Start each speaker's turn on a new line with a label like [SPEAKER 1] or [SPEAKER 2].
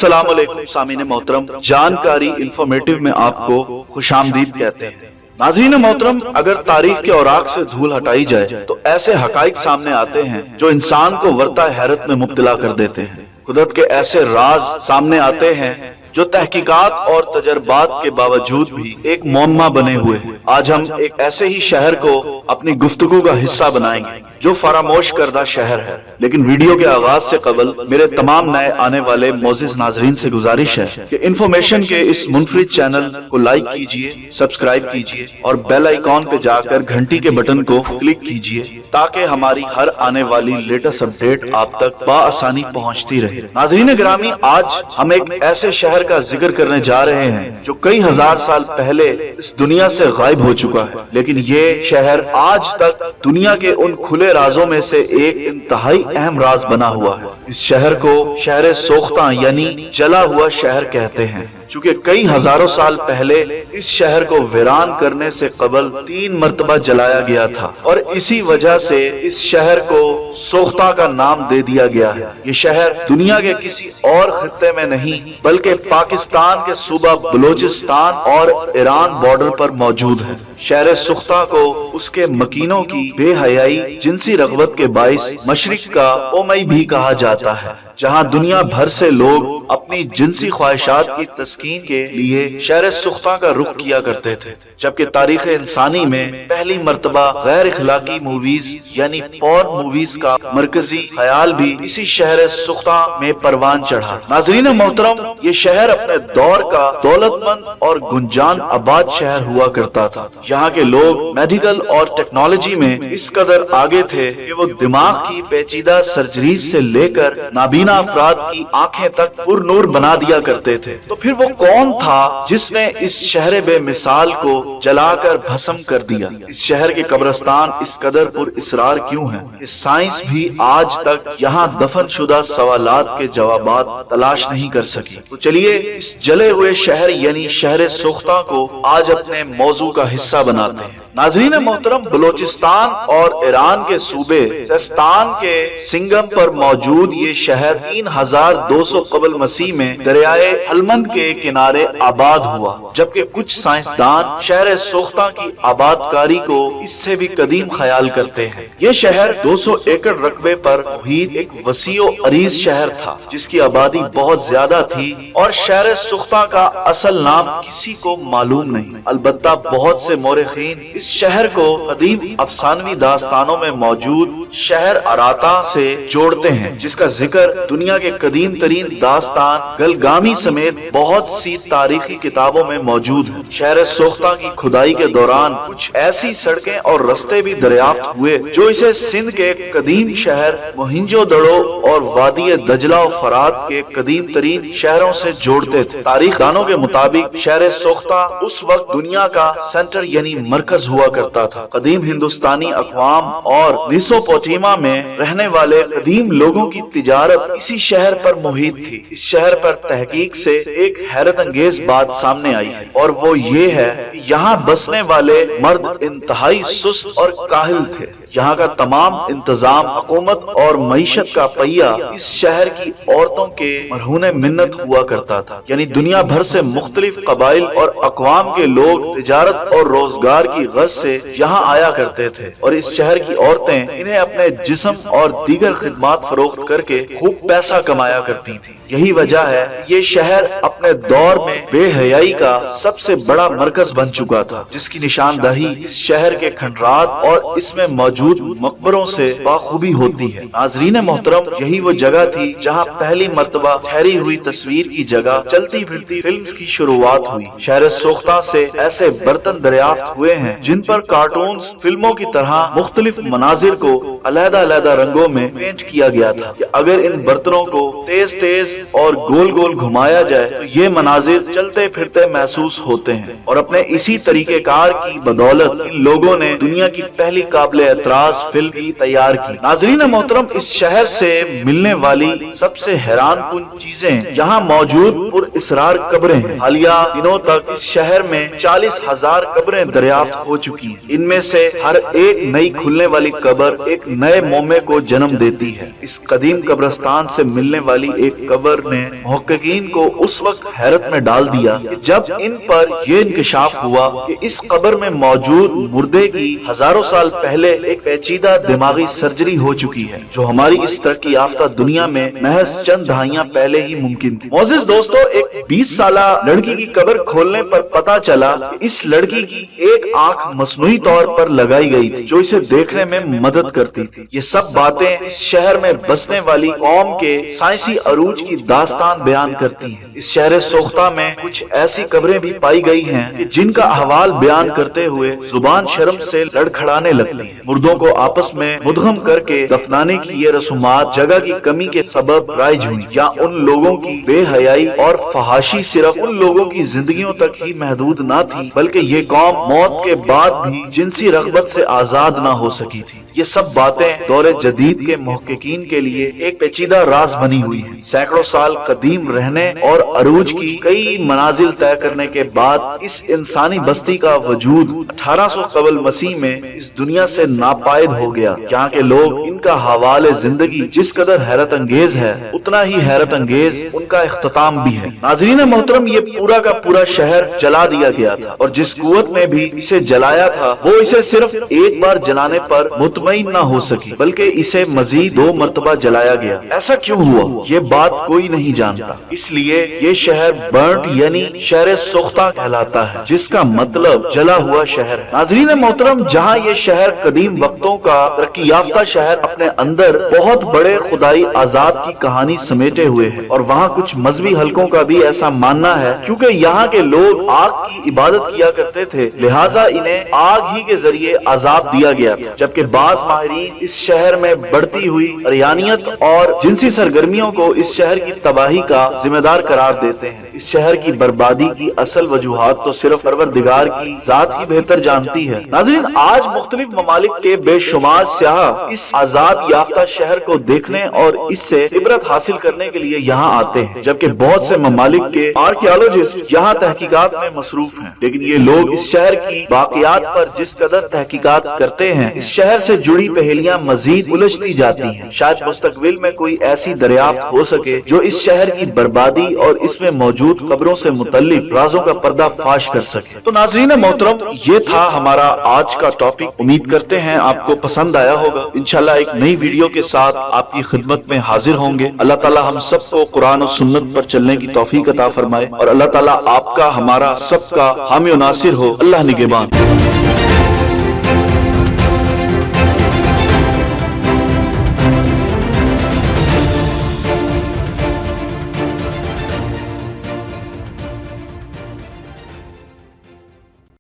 [SPEAKER 1] السلام علیکم سامعین محترم، جانکاری ینفارمیٹو میں آپ کو خوش آمدید کہتے ہیں۔ ناظرین محترم، اگر تاریخ کے اوراق سے دھول ہٹائی جائے تو ایسے حقائق سامنے آتے ہیں جو انسان کو ورطہ حیرت میں مبتلا کر دیتے ہیں۔ قدرت کے ایسے راز سامنے آتے ہیں جو تحقیقات اور تجربات کے باوجود بھی ایک معمہ بنے ہوئے ہیں۔ آج ہم ایک ایسے ہی شہر کو اپنی گفتگو کا حصہ بنائیں گے جو فراموش کردہ شہر ہے، لیکن ویڈیو کے آغاز سے قبل میرے تمام نئے آنے والے معزز ناظرین سے گزارش ہے کہ انفارمیشن کے اس منفرد چینل کو لائک کیجیے، سبسکرائیب کیجیے اور بیل آئیکن پہ جا کر گھنٹی کے بٹن کو کلک کیجیے تاکہ ہماری ہر آنے والی لیٹسٹ اپڈیٹ آپ تک بآسانی پہنچتی رہے۔ ناظرین گرامی، آج ہم ایک ایسے شہر کا ذکر کرنے جا رہے ہیں جو کئی ہزار سال پہلے اس دنیا سے غائب ہو چکا ہے، لیکن یہ شہر آج تک دنیا کے ان کھلے رازوں میں سے ایک انتہائی اہم راز بنا ہوا ہے۔ اس شہر کو شہر سوختہ یعنی جلا ہوا شہر کہتے ہیں، چونکہ کئی ہزاروں سال پہلے اس شہر کو ویران کرنے سے قبل 3 مرتبہ جلایا گیا تھا، اور اسی وجہ سے اس شہر کو سوختہ کا نام دے دیا گیا ہے۔ یہ شہر دنیا کے کسی اور خطے میں نہیں بلکہ پاکستان کے صوبہ بلوچستان اور ایران بارڈر پر موجود ہے۔ شہر سوختہ کو اس کے مکینوں کی بے حیائی، جنسی رغبت کے باعث مشرق کا اومئی بھی کہا جاتا ہے، جہاں دنیا بھر سے لوگ اپنی جنسی خواہشات کی تسکین کے لیے شہر سوختہ کا رخ کیا کرتے تھے، جبکہ تاریخ انسانی میں پہلی مرتبہ غیر اخلاقی موویز یعنی پورن موویز کا مرکزی خیال بھی اسی شہر سوختہ میں پروان چڑھا۔ ناظرین محترم، یہ شہر اپنے دور کا دولت مند اور گنجان آباد شہر ہوا کرتا تھا۔ یہاں کے لوگ میڈیکل اور ٹیکنالوجی میں اس قدر آگے تھے کہ وہ دماغ کی پیچیدہ سرجریز سے لے کر نابینا افراد کی آنکھیں تک پر نور بنا دیا کرتے تھے۔ تو پھر وہ کون تھا جس نے اس شہر بے مثال کو جلا کر بھسم کر دیا؟ اس شہر کے قبرستان اس قدر پر اسرار کیوں ہیں کہ سائنس بھی آج تک یہاں دفن شدہ سوالات کے جوابات تلاش نہیں کر سکی۔ تو چلیے اس جلے ہوئے شہر یعنی شہر سوختہ کو آج اپنے موضوع کا حصہ بناتے ہیں۔ ناظرین محترم، بلوچستان اور ایران کے صوبے سیستان کے سنگم پر موجود یہ شہر 3200 قبل مسیح میں دریائے ہلمند کے کنارے آباد ہوا، جبکہ کچھ سائنسدان شہر سوختہ کی آبادکاری کو اس سے بھی قدیم خیال کرتے ہیں۔ یہ شہر 200 ایکڑ رقبے پر محیط ایک وسیع و عریض شہر تھا جس کی آبادی بہت زیادہ تھی، اور شہر سوختہ کا اصل نام کسی کو معلوم نہیں۔ البتہ بہت سے مورخین اس شہر کو قدیم افسانوی داستانوں میں موجود شہر اراتا سے جوڑتے ہیں، جس کا ذکر دنیا کے قدیم ترین داستان گلگامی سمیت بہت سی تاریخی کتابوں میں موجود ہے۔ شہر سوختہ کی کھدائی کے دوران کچھ ایسی سڑکیں اور رستے بھی دریافت ہوئے جو اسے سندھ کے قدیم شہر موہنجو دڑو اور وادی دجلہ و فرات کے قدیم ترین شہروں سے جوڑتے تھے۔ تاریخ دانوں کے مطابق شہر سوختہ اس وقت دنیا کا سینٹر یعنی مرکز ہوا کرتا تھا۔ قدیم ہندوستانی اقوام اور میسوپوٹیما میں رہنے والے قدیم لوگوں کی تجارت اسی شہر پر محیط تھی۔ اس شہر پر تحقیق سے ایک حیرت انگیز بات سامنے آئی ہے، اور وہ یہ ہے کہ یہاں بسنے والے مرد انتہائی سست اور کاہل تھے۔ یہاں کا تمام انتظام، حکومت اور معیشت کا پہیہ اس شہر کی عورتوں کے مرہون منت ہوا کرتا تھا، یعنی دنیا بھر سے مختلف قبائل اور اقوام کے لوگ تجارت اور روزگار کی غرض سے یہاں آیا کرتے تھے، اور اس شہر کی عورتیں انہیں اپنے جسم اور دیگر خدمات فروخت کر کے خوب پیسہ کمایا کرتی تھیں۔ یہی وجہ ہے یہ شہر اپنے دور میں بے حیائی کا سب سے بڑا مرکز بن چکا تھا، جس کی نشاندہی اس شہر کے کھنڈرات اور اس میں موجود مقبروں سے بخوبی ہوتی ہے۔ ناظرین محترم، یہی وہ جگہ تھی جہاں پہلی مرتبہ ٹھہری ہوئی تصویر کی جگہ چلتی پھرتی فلمز کی شروعات ہوئی۔ شہر سوختہ سے ایسے برتن دریافت ہوئے ہیں جن پر کارٹونز فلموں کی طرح مختلف مناظر کو علیحدہ علیحدہ رنگوں میں پینٹ کیا گیا تھا کہ اگر ان برتنوں کو تیز تیز اور گول گول گھمایا جائے تو یہ مناظر چلتے پھرتے محسوس ہوتے ہیں، اور اپنے اسی طریقہ کار کی بدولت ان لوگوں نے دنیا کی پہلی قابل اعتراض فلم بھی تیار کی۔ ناظرین محترم، اس شہر سے ملنے والی سب سے حیران کن چیزیں یہاں موجود پر اسرار قبریں ہیں۔ حالیہ دنوں تک اس شہر میں 40,000 قبریں دریافت ہو چکی ہیں۔ ان میں سے ہر ایک نئی کھلنے والی قبر ایک نئے مومے کو جنم دیتی ہے۔ اس قدیم قبرستان سے ملنے والی ایک قبر نے محققین کو اس وقت حیرت میں ڈال دیا جب ان پر یہ انکشاف ہوا کہ اس قبر میں موجود مردے کی ہزاروں سال پہلے ایک پیچیدہ دماغی سرجری ہو چکی ہے، جو ہماری اس ترقی یافتہ دنیا میں محض چند دہائیاں پہلے ہی ممکن تھی۔ معزز دوستو، ایک 20 سالہ لڑکی کی قبر کھولنے پر پتا چلا کہ اس لڑکی کی ایک آنکھ مصنوعی طور پر لگائی گئی تھی جو اسے دیکھنے میں مدد کرتی تھی۔ یہ سب باتیں اس شہر میں بسنے والی قوم کے سائنسی عروج کی داستان بیان کرتی ہیں۔ اس شہر سوختہ میں کچھ ایسی قبریں بھی پائی گئی ہیں کہ جن کا احوال بیان کرتے ہوئے زبان شرم سے لڑکھڑانے لگتی ہے۔ مردوں کو آپس میں مدغم کر کے دفنانے کی یہ رسومات جگہ کی کمی کے سبب رائج ہوئی، یا ان لوگوں کی بے حیائی اور فحاشی صرف ان لوگوں کی زندگیوں تک ہی محدود نہ تھی، بلکہ یہ قوم موت کے بعد بھی جنسی رغبت سے آزاد نہ ہو سکی تھی۔ یہ سب باتیں دور جدید کے محققین کے لیے ایک پیچیدہ راز بنی ہوئی ہیں۔ سینکڑوں سال قدیم رہنے اور عروج کی کئی منازل طے کرنے کے بعد اس انسانی بستی کا وجود 1800 قبل مسیح میں اس دنیا سے ناپائید ہو گیا۔ یہاں کے لوگ ان کا حوال زندگی جس قدر حیرت انگیز ہے، اتنا ہی حیرت انگیز ان کا اختتام بھی ہے۔ ناظرین محترم، یہ پورا کا پورا شہر جلا دیا گیا تھا، اور جس قوت نے بھی اسے جلایا تھا وہ اسے صرف ایک بار جلانے پر مطمئن نہ ہو سکی، بلکہ اسے مزید 2 مرتبہ جلایا گیا۔ ایسا کیوں ہوا، یہ بات کوئی نہیں جانتا۔ اس لیے یہ شہر برنٹ یعنی شہر سوختہ کہلاتا ہے، جس کا مطلب جلا ہوا شہر ہے۔ ناظرین محترم، جہاں یہ شہر قدیم وقتوں کا ترقی یافتہ شہر اپنے اندر بہت بڑے خدائی عذاب کی کہانی سمیٹے ہوئے ہے، اور وہاں کچھ مذہبی حلقوں کا بھی ایسا ماننا ہے کیونکہ یہاں کے لوگ آگ کی عبادت کیا کرتے تھے، لہٰذا انہیں آگ ہی کے ذریعے عذاب دیا گیا تھا۔ جبکہ بعض ماہرین اس شہر میں بڑھتی ہوئی عریانیت اور جنسی سرگرمیوں کو اس شہر کی تباہی کا ذمہ دار قرار دیتے ہیں۔ اس شہر کی بربادی کی اصل وجوہات تو صرف پروردگار کی ذات ہی بہتر جانتی ہے۔ ناظرین، آج مختلف ممالک کے بے شمار سیاح اس عذاب یافتہ شہر کو دیکھنے اور اس سے عبرت حاصل کرنے کے لیے یہاں آتے ہیں، جبکہ بہت سے ممالک کے آرکیالوجسٹ یہاں تحقیقات میں مصروف ہیں۔ لیکن یہ لوگ اس شہر کی باقیات پر جس قدر تحقیقات کرتے ہیں، اس شہر سے جڑی پہیلیاں مزید الجھتی جاتی ہیں۔ شاید مستقبل میں کوئی ایسی دریافت ہو سکے جو اس شہر کی بربادی اور اس میں موجود قبروں سے متعلق رازوں کا پردہ فاش کر سکے۔ تو ناظرین محترم، یہ تھا ہمارا آج کا ٹاپک۔ امید کرتے ہیں آپ کو پسند آیا ہوگا۔ انشاءاللہ ایک نئی ویڈیو کے ساتھ آپ کی خدمت میں حاضر ہوں گے۔ اللہ تعالی ہم سب کو قرآن و سنت پر چلنے کی توفیق عطا فرمائے، اور اللہ تعالی آپ کا، ہمارا سب کا حامی و ناصر ہو۔ اللہ نگہبان۔